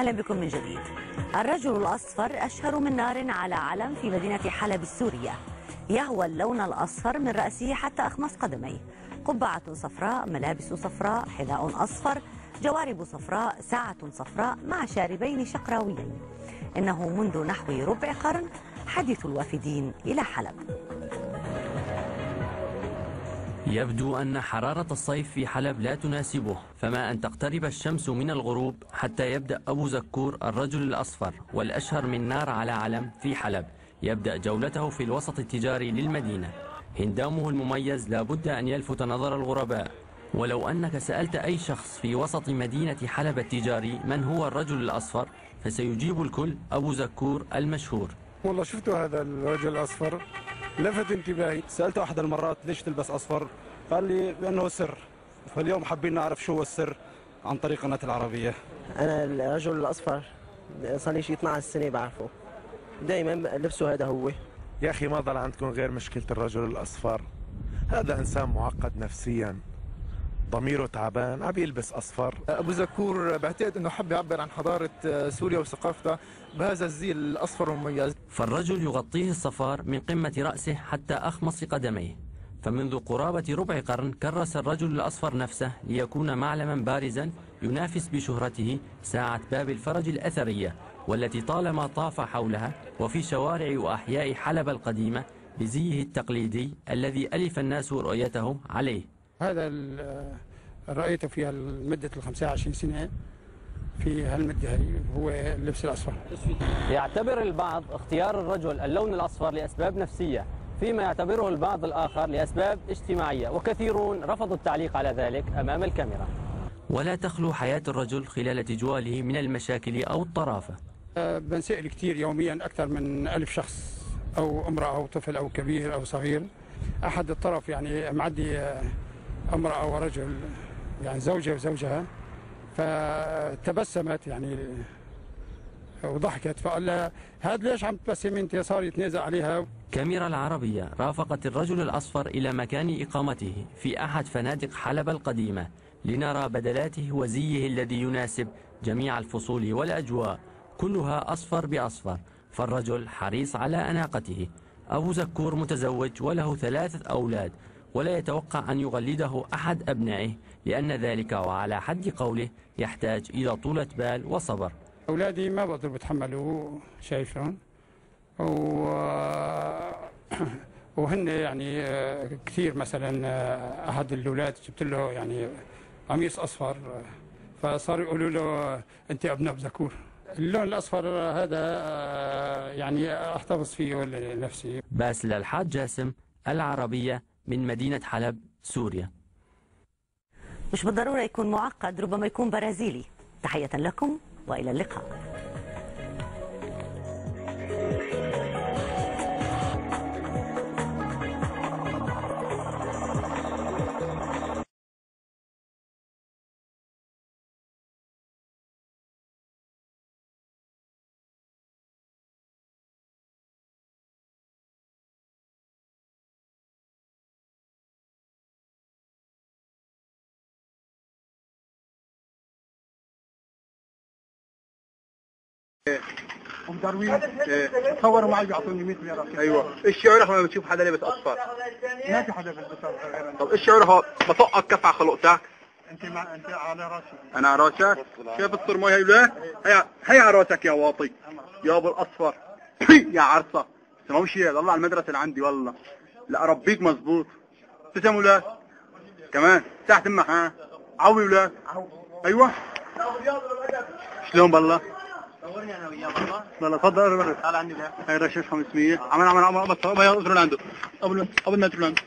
أهلا بكم من جديد. الرجل الأصفر أشهر من نار على علم في مدينة حلب السورية، يهوى اللون الأصفر من رأسه حتى أخمص قدميه، قبعة صفراء، ملابس صفراء، حذاء أصفر، جوارب صفراء، ساعة صفراء مع شاربين شقراويين. إنه منذ نحو ربع قرن حديث الوافدين إلى حلب. يبدو أن حرارة الصيف في حلب لا تناسبه، فما أن تقترب الشمس من الغروب حتى يبدأ أبو زكور الرجل الأصفر والأشهر من نار على علم في حلب يبدأ جولته في الوسط التجاري للمدينة. هندامه المميز لا بد أن يلفت نظر الغرباء، ولو أنك سألت أي شخص في وسط مدينة حلب التجاري من هو الرجل الأصفر فسيجيب الكل أبو زكور المشهور. والله شفته هذا الرجل الأصفر لفت انتباهي، سألته أحد المرات ليش تلبس أصفر؟ قال لي لأنه سر، فاليوم حابين نعرف شو هو السر عن طريق قناة العربية. أنا الرجل الأصفر صار لي شي 12 سنة بعرفه، دائما لبسه هذا هو. يا أخي ما ضل عندكم غير مشكلة الرجل الأصفر، هذا إنسان معقد نفسيا، ضميره تعبان، عم يلبس أصفر. أبو زكور بعتقد أنه حب يعبر عن حضارة سوريا وثقافتها بهذا الزي الأصفر المميز. فالرجل يغطيه الصفار من قمة رأسه حتى أخمص قدميه، فمنذ قرابة ربع قرن كرس الرجل الأصفر نفسه ليكون معلما بارزا ينافس بشهرته ساعة باب الفرج الأثرية، والتي طالما طاف حولها وفي شوارع وأحياء حلب القديمة بزيه التقليدي الذي ألف الناس رؤيته عليه. هذا رأيته في مدة 25 سنة في هالمدة هي هو اللبس الأصفر. يعتبر البعض اختيار الرجل اللون الأصفر لأسباب نفسية، فيما يعتبره البعض الآخر لأسباب اجتماعية، وكثيرون رفضوا التعليق على ذلك أمام الكاميرا. ولا تخلو حياة الرجل خلال تجواله من المشاكل أو الطرافة. بنسأل كثير يوميا أكثر من 1000 شخص، أو امرأة أو طفل أو كبير أو صغير، أحد الطرف يعني معدي امرأة ورجل، يعني زوجة وزوجها، فتبسمت يعني وضحكت، فقال لها هذا ليش عم تبسم انت؟ صار يتنازع عليها. كاميرا العربية رافقت الرجل الأصفر إلى مكان إقامته في أحد فنادق حلب القديمة لنرى بدلاته وزيه الذي يناسب جميع الفصول والأجواء، كلها أصفر بأصفر. فالرجل حريص على أناقته. أبو زكور متزوج وله 3 أولاد، ولا يتوقع أن يغلده أحد أبنائه، لأن ذلك وعلى حد قوله يحتاج إلى طولة بال وصبر. أولادي ما بقدروا بيتحملوا، شايف شلون؟ وهن يعني كثير، مثلا أحد الأولاد جبت له يعني قميص أصفر، فصاروا يقولوا له أنت ابن أبو زكور. اللون الأصفر هذا يعني أحتفظ فيه لنفسي. باسل الحاج جاسم، العربية، من مدينة حلب، سوريا. مش بالضرورة يكون معقد، ربما يكون برازيلي. تحية لكم وإلى اللقاء. ام درويش تصوروا معي بيعطوني 100 ليره. ايوه، ايش شعورك لما بتشوف حدا لابس اصفر؟ ما في حدا بيلبس غير. طب ايش شعورك بطقك كف على خلقتك؟ انت على راسي. انا على راسك؟ شايف الصرمايه هي ولا؟ هي على راسك يا واطي يا ابو الاصفر. يا عرصه تمشي والله على المدرسه اللي عندي والله. لا اربيك مزبوط. تسلم ولاد كمان تحت امك. ها عوي ولاد. ايوه شلون بالله؟ صورني انا وياه والله. والله تفضل. تعال عندي لا. هاي رشاش 500. عمل بس ما يقدرون عنده. قبل ما يدرون عنده.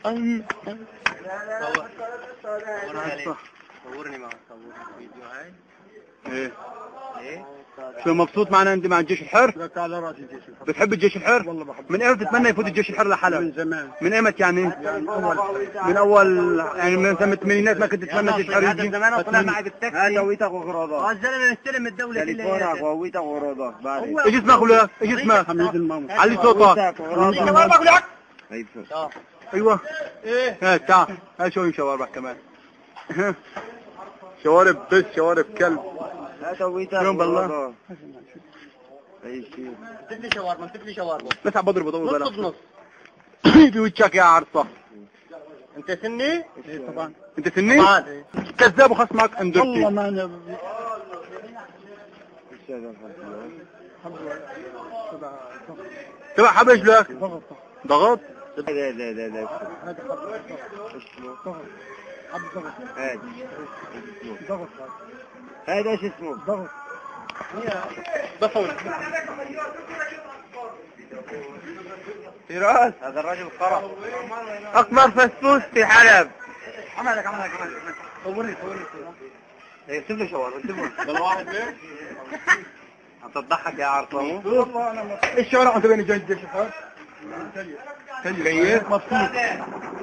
صورني معك. صورني فيديو هاي. ايه. ايه؟ شو مبسوط معنا انت مع الجيش الحر؟ لك على راسي الجيش الحر. بتحب الجيش الحر؟ والله بحب. من ايمتى تتمنى يفوت الجيش الحر لحلب؟ من زمان. من ايمتى يعني؟ من اول يعني من سنة الثمانينات ما كنت تتمنى الجيش الحر يجي؟ هذا زمان طلع معي بالتاكسي. هذا هويتك وغراضك. الزلمه مستلم الدولة كلها. تليفونك وهويتك وغراضك. ايش اسمك ولا؟ ايش اسمك؟ حميد المامون. علي صوتك. شواربك. ايوه. ايه؟ ها تعال. هاي شوي شواربك كمان. شوارب بس شوارب كلب. يوم بالله سيب لي شاورما بس عم بضرب نص بنص بوجهك يا عرصة. انت سني؟ طبعا. انت سني؟ كذاب وخصمك اندرتي. والله ما انا تبع حبش لك ضغط. لا لا لا لا هذا ايش اسمه؟ ضغط فراس هذا الرجل قرع اكبر فسفوس في حلب. عملك صورني سيب لي شاورما سيب لي ده الواحد ليه؟ عم تضحك يا عرصمو والله انا الشوارع انت بين الجيش الحر جيد مبسوط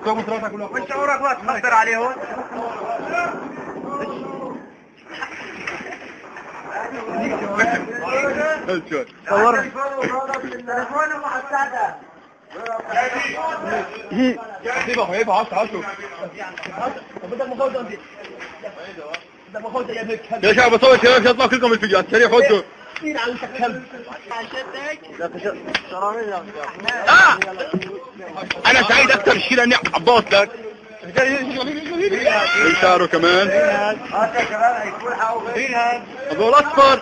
سوي ثلاثة كلها وش شعورك وقت تقدر عليه هون؟ صور تليفون محسدة سيبه هيبه 10 يا شباب بصور شباب يطلع كلكم الفيديوهات سريع خذوا انا سعيد اكثر شيء لاني عباط لك انشاروا كمان هذول اصفر